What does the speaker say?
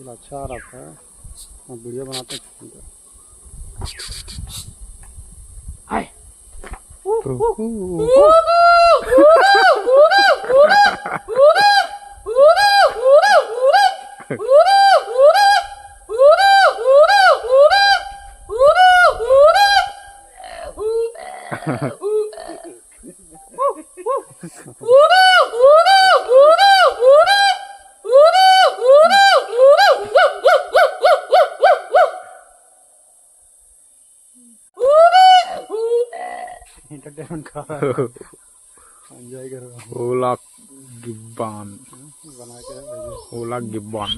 अच्छा आ रहा था, वीडियो बनाते हैं। एंटरटेनमेंट कर रहा है, एंजॉय कर रहा है। ओला गिब्बन बना के ओला गिब्बन